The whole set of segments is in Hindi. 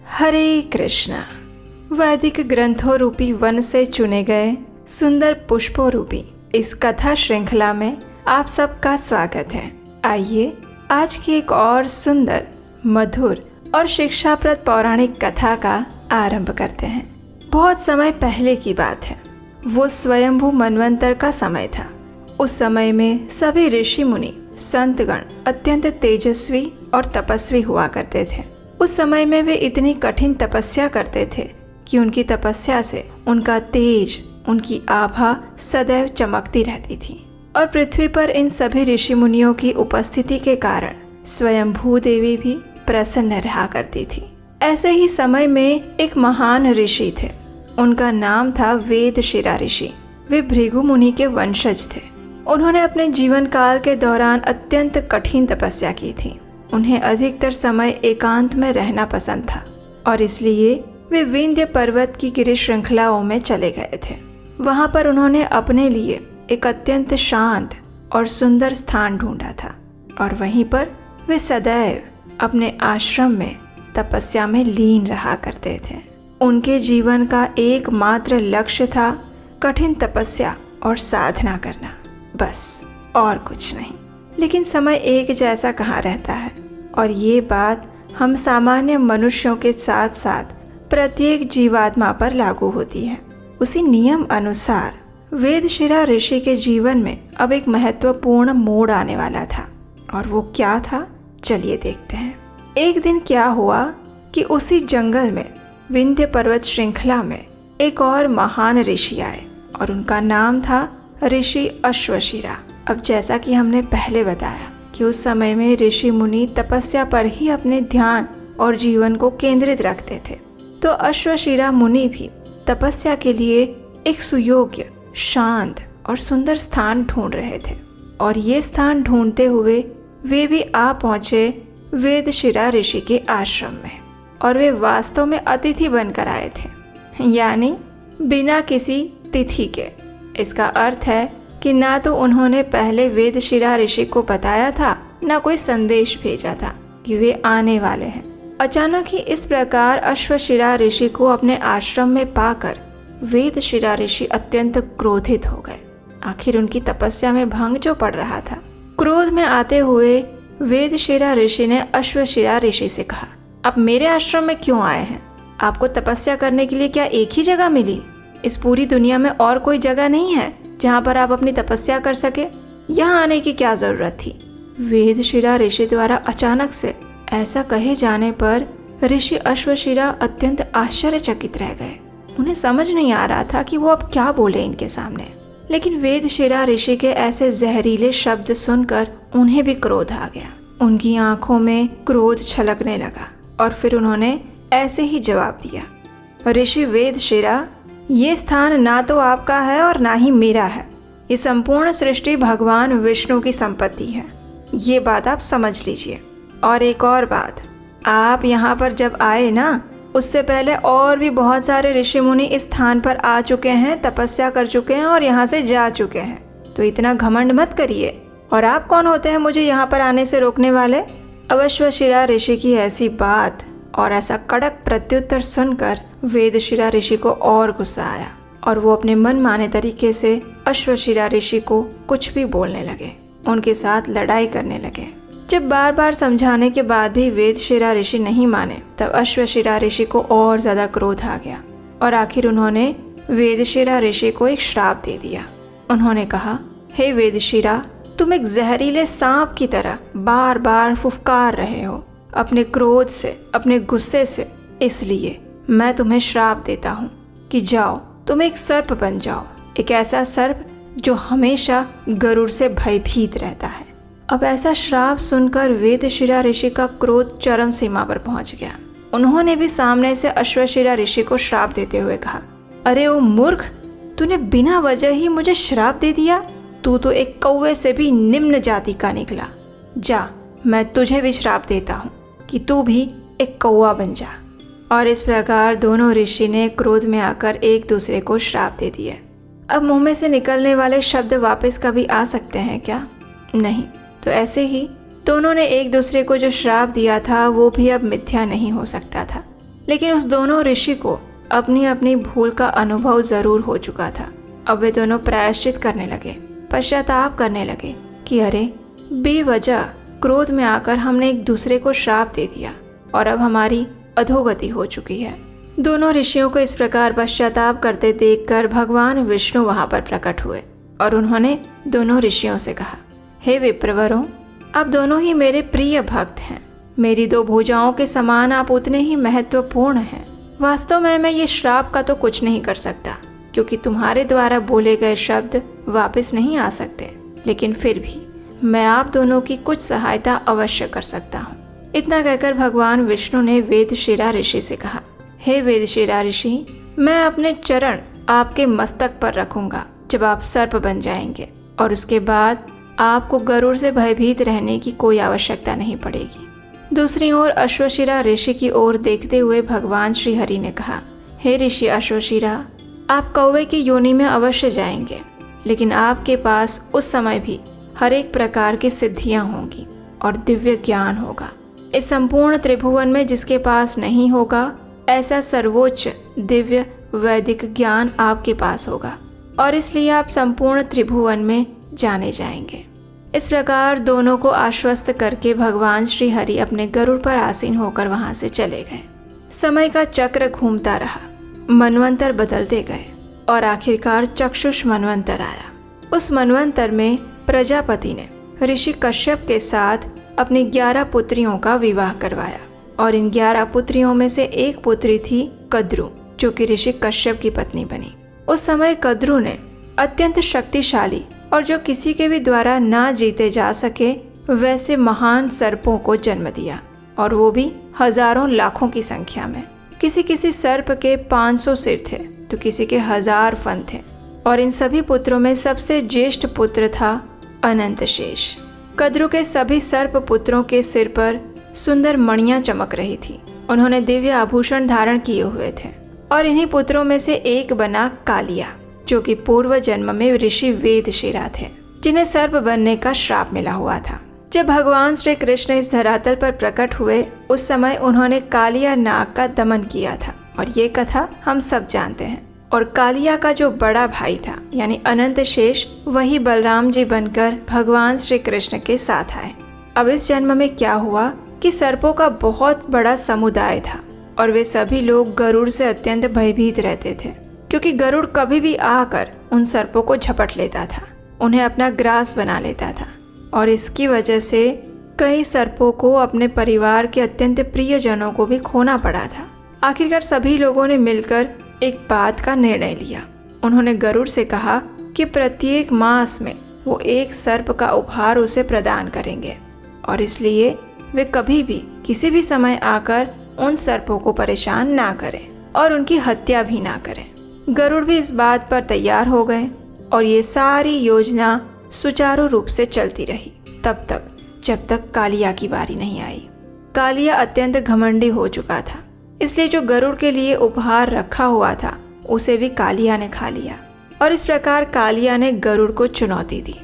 हरे कृष्णा। वैदिक ग्रंथों रूपी वन से चुने गए सुंदर पुष्पों रूपी इस कथा श्रृंखला में आप सबका स्वागत है। आइए आज की एक और सुंदर, मधुर और शिक्षाप्रद पौराणिक कथा का आरंभ करते हैं। बहुत समय पहले की बात है। वो स्वयंभू मनवंतर का समय था। उस समय में सभी ऋषि मुनि संतगण अत्यंत तेजस्वी और तपस्वी हुआ करते थे। उस समय में वे इतनी कठिन तपस्या करते थे कि उनकी तपस्या से उनका तेज, उनकी आभा सदैव चमकती रहती थी। और पृथ्वी पर इन सभी ऋषि मुनियों की उपस्थिति के कारण स्वयं भूदेवी भी प्रसन्न रहा करती थी। ऐसे ही समय में एक महान ऋषि थे। उनका नाम था वेदशिरा ऋषि। वे भृगु मुनि के वंशज थे। उन्होंने अपने जीवन काल के दौरान अत्यंत कठिन तपस्या की थी। उन्हें अधिकतर समय एकांत में रहना पसंद था और इसलिए वे विंध्य पर्वत की गिरि श्रृंखलाओं में चले गए थे। वहां पर उन्होंने अपने लिए एक अत्यंत शांत और सुंदर स्थान ढूंढा था और वहीं पर वे सदैव अपने आश्रम में तपस्या में लीन रहा करते थे। उनके जीवन का एकमात्र लक्ष्य था कठिन तपस्या और साधना करना, बस और कुछ नहीं। लेकिन समय एक जैसा कहाँ रहता है, और ये बात हम सामान्य मनुष्यों के साथ साथ प्रत्येक जीवात्मा पर लागू होती है। उसी नियम अनुसार वेदशिरा ऋषि के जीवन में अब एक महत्वपूर्ण मोड़ आने वाला था। और वो क्या था, चलिए देखते हैं। एक दिन क्या हुआ कि उसी जंगल में विंध्य पर्वत श्रृंखला में एक और महान ऋषि आए और उनका नाम था ऋषि अश्वशिरा। अब जैसा कि हमने पहले बताया कि उस समय में ऋषि मुनि तपस्या पर ही अपने ध्यान और जीवन को केंद्रित रखते थे, तो अश्वशिरा मुनि भी तपस्या के लिए एक सुयोग्य, शांत और सुंदर स्थान ढूंढ रहे थे। और ये स्थान ढूंढते हुए वे भी आ पहुंचे वेदशिरा ऋषि के आश्रम में। और वे वास्तव में अतिथि बनकर आए थे, यानी बिना किसी तिथि के। इसका अर्थ है कि ना तो उन्होंने पहले वेदशिरा ऋषि को बताया था, ना कोई संदेश भेजा था कि वे आने वाले हैं। अचानक ही इस प्रकार अश्वशिरा ऋषि को अपने आश्रम में पाकर वेदशिरा ऋषि अत्यंत क्रोधित हो गए। आखिर उनकी तपस्या में भंग जो पड़ रहा था। क्रोध में आते हुए वेदशिरा ऋषि ने अश्वशिरा ऋषि से कहा, आप मेरे आश्रम में क्यों आए हैं? आपको तपस्या करने के लिए क्या एक ही जगह मिली? इस पूरी दुनिया में और कोई जगह नहीं है जहाँ पर आप अपनी तपस्या कर सके? यहाँ आने की क्या जरूरत थी? वेदशिरा ऋषि द्वारा अचानक से ऐसा कहे जाने पर ऋषि अश्वशिरा अत्यंत आश्चर्यचकित रह गए। उन्हें समझ नहीं आ रहा था कि वो अब क्या बोले इनके सामने। लेकिन वेदशिरा ऋषि के ऐसे जहरीले शब्द सुनकर उन्हें भी क्रोध आ गया। उनकी आंखों में क्रोध छलकने लगा और फिर उन्होंने ऐसे ही जवाब दिया, ऋषि वेदशिरा, ये स्थान ना तो आपका है और ना ही मेरा है। ये संपूर्ण सृष्टि भगवान विष्णु की संपत्ति है। ये बात आप समझ लीजिए। और एक और बात, आप यहाँ पर जब आए ना, उससे पहले और भी बहुत सारे ऋषि मुनि इस स्थान पर आ चुके हैं, तपस्या कर चुके हैं और यहाँ से जा चुके हैं। तो इतना घमंड मत करिए। और आप कौन होते हैं मुझे यहाँ पर आने से रोकने वाले? अश्वशिरा ऋषि की ऐसी बात और ऐसा कड़क प्रत्युत्तर सुनकर वेदशिरा ऋषि को और गुस्सा आया और वो अपने मनमाने तरीके से अश्वशिरा ऋषि को कुछ भी बोलने लगे, उनके साथ लड़ाई करने लगे। जब बार बार समझाने के बाद भी वेदशिरा ऋषि नहीं माने, तब अश्वशिरा ऋषि को और ज्यादा क्रोध आ गया और आखिर उन्होंने वेदशिरा ऋषि को एक श्राप दे दिया। उन्होंने कहा, हे वेदशिरा, तुम एक जहरीले सांप की तरह बार बार फुफकार रहे हो अपने क्रोध से, अपने गुस्से से। इसलिए मैं तुम्हें श्राप देता हूँ कि जाओ, तुम एक सर्प बन जाओ, एक ऐसा सर्प जो हमेशा गरुड़ से भयभीत रहता है। अब ऐसा श्राप सुनकर वेदशिरा ऋषि का क्रोध चरम सीमा पर पहुंच गया। उन्होंने भी सामने से अश्वशिरा ऋषि को श्राप देते हुए कहा, अरे ओ मूर्ख, तूने बिना वजह ही मुझे श्राप दे दिया। तू तो एक कौवे से भी निम्न जाति का निकला। जा, मैं तुझे भी श्राप देता हूँ कि तू भी एक कौवा बन जा। और इस प्रकार दोनों ऋषि ने क्रोध में आकर एक दूसरे को श्राप दे दिया। अब मुंह में से निकलने वाले शब्द वापस कभी आ सकते हैं क्या? नहीं। तो ऐसे ही दोनों ने एक दूसरे को जो श्राप दिया था वो भी अब मिथ्या नहीं हो सकता था। लेकिन उस दोनों ऋषि को अपनी अपनी भूल का अनुभव जरूर हो चुका था। अब वे दोनों प्रायश्चित करने लगे, पश्चाताप करने लगे कि अरे, बेवजह क्रोध में आकर हमने एक दूसरे को श्राप दे दिया और अब हमारी अधोगति हो चुकी है। दोनों ऋषियों को इस प्रकार पश्चाताप करते देखकर भगवान विष्णु वहां पर प्रकट हुए और उन्होंने दोनों ऋषियों से कहा, हे विप्रवरों, आप दोनों ही मेरे प्रिय भक्त हैं। मेरी दो भुजाओं के समान आप उतने ही महत्वपूर्ण हैं। वास्तव में मैं ये श्राप का तो कुछ नहीं कर सकता, क्योंकि तुम्हारे द्वारा बोले गए शब्द वापस नहीं आ सकते, लेकिन फिर भी मैं आप दोनों की कुछ सहायता अवश्य कर सकता हूँ। इतना कहकर भगवान विष्णु ने वेदशिरा ऋषि से कहा, हे वेदशिरा ऋषि, मैं अपने चरण आपके मस्तक पर रखूंगा जब आप सर्प बन जाएंगे, और उसके बाद आपको गरुड़ से भयभीत रहने की कोई आवश्यकता नहीं पड़ेगी। दूसरी ओर अश्वशिरा ऋषि की ओर देखते हुए भगवान श्री हरि ने कहा, हे ऋषि अश्वशिरा, आप कौवे की योनि में अवश्य जाएंगे, लेकिन आपके पास उस समय भी हर एक प्रकार की सिद्धियां होंगी और दिव्य ज्ञान होगा। इस संपूर्ण त्रिभुवन में जिसके पास नहीं होगा, ऐसा सर्वोच्च दिव्य वैदिक ज्ञान आपके पास होगा, और इसलिए आप संपूर्ण त्रिभुवन में जाने जाएंगे। इस प्रकार दोनों को आश्वस्त करके भगवान श्री हरि अपने गरुड़ पर आसीन होकर वहां से चले गए। समय का चक्र घूमता रहा, मनवंतर बदलते गए और आखिरकार चक्षुष मनवंतर आया। उस मनवंतर में प्रजापति ने ऋषि कश्यप के साथ अपनी 11 पुत्रियों का विवाह करवाया, और इन 11 पुत्रियों में से एक पुत्री थी कद्रु, जो कि ऋषि कश्यप की पत्नी बनी। उस समय कद्रु ने अत्यंत शक्तिशाली और जो किसी के भी द्वारा ना जीते जा सके वैसे महान सर्पों को जन्म दिया, और वो भी हजारों लाखों की संख्या में। किसी किसी सर्प के 500 सिर थे तो किसी के 1000 फन थे, और इन सभी पुत्रों में सबसे ज्येष्ठ पुत्र था अनंत शेष। कद्रु के सभी सर्प पुत्रों के सिर पर सुंदर मणियां चमक रही थी। उन्होंने दिव्य आभूषण धारण किए हुए थे, और इन्हीं पुत्रों में से एक बना कालिया, जो कि पूर्व जन्म में ऋषि वेदशिरा थे, जिन्हें सर्प बनने का श्राप मिला हुआ था। जब भगवान श्री कृष्ण इस धरातल पर प्रकट हुए, उस समय उन्होंने कालिया नाग का दमन किया था, और ये कथा हम सब जानते हैं। और कालिया का जो बड़ा भाई था यानी अनंत शेष, वही बलराम जी बनकर भगवान श्री कृष्ण के साथ आए। अब इस जन्म में क्या हुआ कि सर्पों का बहुत बड़ा समुदाय था, और वे सभी लोग गरुड़ से अत्यंत भयभीत रहते थे, क्योंकि गरुड़ कभी भी आकर उन सर्पों को झपट लेता था, उन्हें अपना ग्रास बना लेता था, और इसकी वजह से कई सर्पों को अपने परिवार के अत्यंत प्रियजनों को भी खोना पड़ा था। आखिरकार सभी लोगों ने मिलकर एक बात का निर्णय लिया। उन्होंने गरुड़ से कहा कि प्रत्येक मास में वो एक सर्प का उपहार उसे प्रदान करेंगे, और इसलिए वे कभी भी किसी भी समय आकर उन सर्पों को परेशान ना करें और उनकी हत्या भी ना करें। गरुड़ भी इस बात पर तैयार हो गए, और ये सारी योजना सुचारू रूप से चलती रही तब तक जब तक कालिया की बारी नहीं आई। कालिया अत्यंत घमंडी हो चुका था, इसलिए जो गरुड़ के लिए उपहार रखा हुआ था उसे भी कालिया ने खा लिया, और इस प्रकार कालिया ने गरुड़ को चुनौती दी।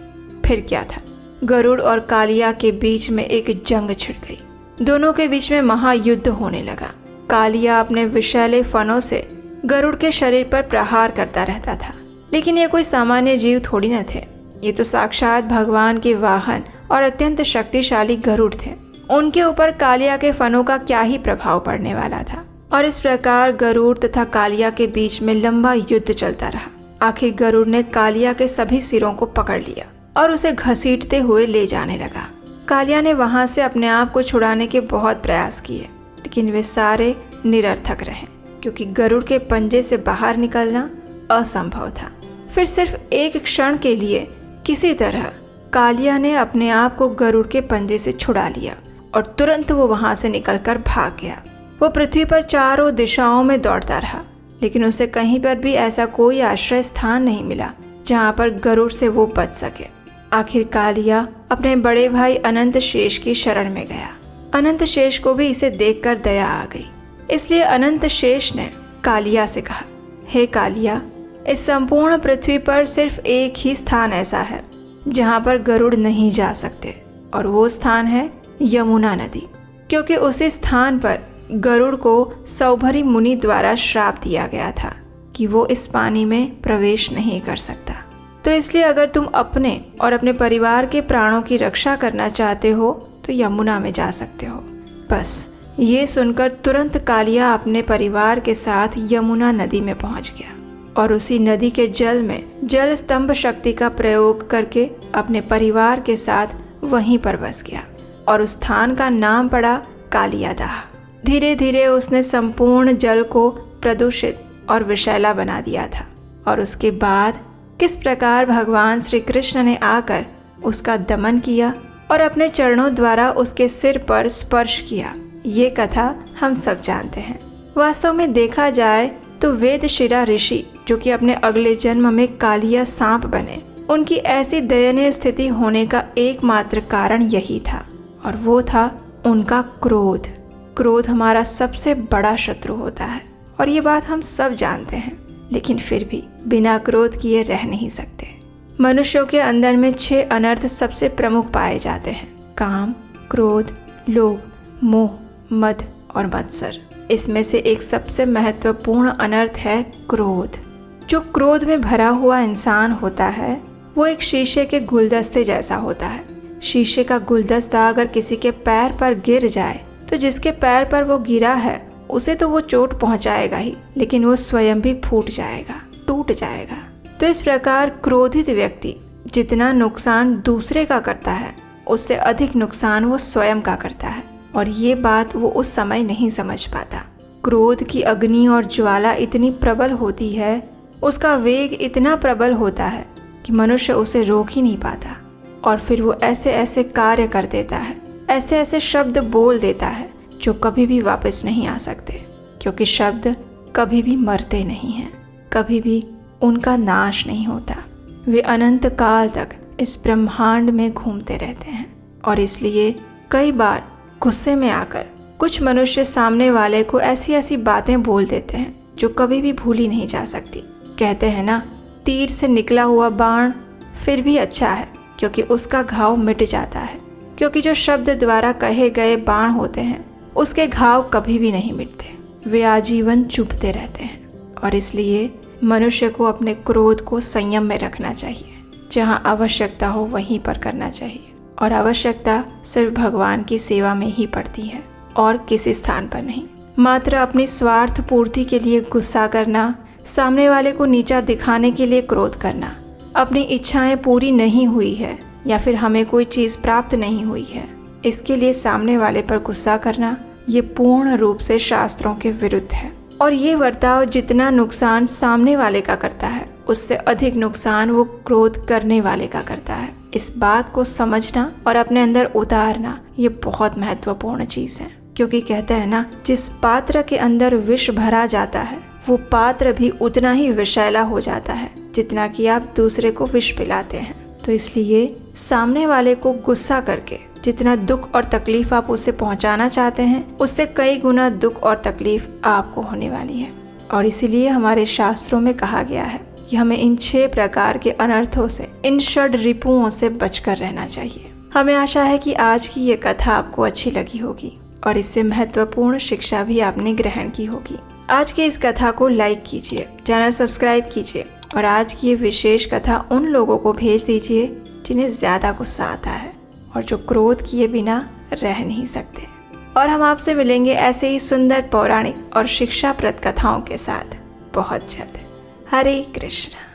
फिर क्या था, गरुड़ और कालिया के बीच में एक जंग छिड़ गई। दोनों के बीच में महायुद्ध होने लगा। कालिया अपने विषैले फनों से गरुड़ के शरीर पर प्रहार करता रहता था, लेकिन ये कोई सामान्य जीव थोड़ी न थे। ये तो साक्षात भगवान के वाहन और अत्यंत शक्तिशाली गरुड़ थे। उनके ऊपर कालिया के फनों का क्या ही प्रभाव पड़ने वाला था। और इस प्रकार गरुड़ तथा कालिया के बीच में लंबा युद्ध चलता रहा। आखिर गरुड़ ने कालिया के सभी सिरों को पकड़ लिया और उसे घसीटते हुए ले जाने लगा। कालिया ने वहां से अपने आप को छुड़ाने के बहुत प्रयास किए, लेकिन वे सारे निरर्थक रहे, क्योंकि गरुड़ के पंजे से बाहर निकलना असंभव था। फिर सिर्फ एक क्षण के लिए किसी तरह कालिया ने अपने आप को गरुड़ के पंजे से छुड़ा लिया, और तुरंत वो वहां से निकलकर भाग गया। वो पृथ्वी पर चारों दिशाओं में दौड़ता रहा, लेकिन उसे कहीं पर भी ऐसा कोई आश्रय स्थान नहीं मिला जहां पर गरुड़ से वो बच सके। आखिर कालिया अपने बड़े भाई अनंत शेष की शरण में गया। अनंत शेष को भी इसे देखकर दया आ गई, इसलिए अनंत शेष ने कालिया से कहा, हे कालिया, इस संपूर्ण पृथ्वी पर सिर्फ एक ही स्थान ऐसा है जहां पर गरुड़ नहीं जा सकते, और वो स्थान है यमुना नदी, क्योंकि उसी स्थान पर गरुड़ को सौभरी मुनि द्वारा श्राप दिया गया था कि वो इस पानी में प्रवेश नहीं कर सकता। तो इसलिए अगर तुम अपने और अपने परिवार के प्राणों की रक्षा करना चाहते हो तो यमुना में जा सकते हो। बस ये सुनकर तुरंत कालिया अपने परिवार के साथ यमुना नदी में पहुंच गया और उसी नदी के जल में जल स्तंभ शक्ति का प्रयोग करके अपने परिवार के साथ वहीं पर बस गया और उस स्थान का नाम पड़ा कालियादाह। धीरे धीरे उसने संपूर्ण जल को प्रदूषित और विषैला बना दिया था। और उसके बाद किस प्रकार भगवान श्री कृष्ण ने आकर उसका दमन किया और अपने चरणों द्वारा उसके सिर पर स्पर्श किया, ये कथा हम सब जानते हैं। वास्तव में देखा जाए तो वेदशिरा ऋषि, जो कि अपने अगले जन्म में कालिया सांप बने, उनकी ऐसी दयनीय स्थिति होने का एकमात्र कारण यही था और वो था उनका क्रोध। क्रोध हमारा सबसे बड़ा शत्रु होता है और ये बात हम सब जानते हैं, लेकिन फिर भी बिना क्रोध किए रह नहीं सकते। मनुष्यों के अंदर में 6 अनर्थ सबसे प्रमुख पाए जाते हैं: काम, क्रोध, लोभ, मोह, मद और मत्सर। इसमें से एक सबसे महत्वपूर्ण अनर्थ है क्रोध। जो क्रोध में भरा हुआ इंसान होता है वो एक शीशे के गुलदस्ते जैसा होता है। शीशे का गुलदस्ता अगर किसी के पैर पर गिर जाए तो जिसके पैर पर वो गिरा है उसे तो वो चोट पहुंचाएगा ही, लेकिन वो स्वयं भी फूट जाएगा, टूट जाएगा। तो इस प्रकार क्रोधित व्यक्ति जितना नुकसान दूसरे का करता है उससे अधिक नुकसान वो स्वयं का करता है और ये बात वो उस समय नहीं समझ पाता। क्रोध की अग्नि और ज्वाला इतनी प्रबल होती है, उसका वेग इतना प्रबल होता है कि मनुष्य उसे रोक ही नहीं पाता और फिर वो ऐसे ऐसे कार्य कर देता है, ऐसे ऐसे शब्द बोल देता है जो कभी भी वापस नहीं आ सकते, क्योंकि शब्द कभी भी मरते नहीं हैं, कभी भी उनका नाश नहीं होता। वे अनंत काल तक इस ब्रह्मांड में घूमते रहते हैं और इसलिए कई बार गुस्से में आकर कुछ मनुष्य सामने वाले को ऐसी ऐसी बातें बोल देते हैं जो कभी भी भूली नहीं जा सकती। कहते हैं ना, तीर से निकला हुआ बाण फिर भी अच्छा है क्योंकि उसका घाव मिट जाता है, क्योंकि जो शब्द द्वारा कहे गए बाण होते हैं उसके घाव कभी भी नहीं मिटते, वे आजीवन चुभते रहते हैं। और इसलिए मनुष्य को अपने क्रोध को संयम में रखना चाहिए। जहाँ आवश्यकता हो वहीं पर करना चाहिए और आवश्यकता सिर्फ भगवान की सेवा में ही पड़ती है और किसी स्थान पर नहीं। मात्र अपनी स्वार्थ पूर्ति के लिए गुस्सा करना, सामने वाले को नीचा दिखाने के लिए क्रोध करना, अपनी इच्छाएं पूरी नहीं हुई है या फिर हमें कोई चीज़ प्राप्त नहीं हुई है इसके लिए सामने वाले पर गुस्सा करना, ये पूर्ण रूप से शास्त्रों के विरुद्ध है। और ये बर्ताव जितना नुकसान सामने वाले का करता है उससे अधिक नुकसान वो क्रोध करने वाले का करता है। इस बात को समझना और अपने अंदर उतारना ये बहुत महत्वपूर्ण चीज़ है, क्योंकि कहते हैं ना, जिस पात्र के अंदर विष भरा जाता है वो पात्र भी उतना ही विषैला हो जाता है जितना कि आप दूसरे को विष पिलाते हैं। तो इसलिए सामने वाले को गुस्सा करके जितना दुख और तकलीफ आप उसे पहुंचाना चाहते हैं उससे कई गुना दुख और तकलीफ आपको होने वाली है। और इसीलिए हमारे शास्त्रों में कहा गया है कि हमें इन 6 प्रकार के अनर्थों से, इन षड रिपुओं से बचकर रहना चाहिए। हमें आशा है कि आज की ये कथा आपको अच्छी लगी होगी और इससे महत्वपूर्ण शिक्षा भी आपने ग्रहण की होगी। आज की इस कथा को लाइक कीजिए, चैनल सब्सक्राइब कीजिए और आज की ये विशेष कथा उन लोगों को भेज दीजिए जिन्हें ज़्यादा गुस्सा आता है और जो क्रोध किए बिना रह नहीं सकते। और हम आपसे मिलेंगे ऐसे ही सुंदर पौराणिक और शिक्षाप्रद कथाओं के साथ बहुत जल्द। हरे कृष्ण।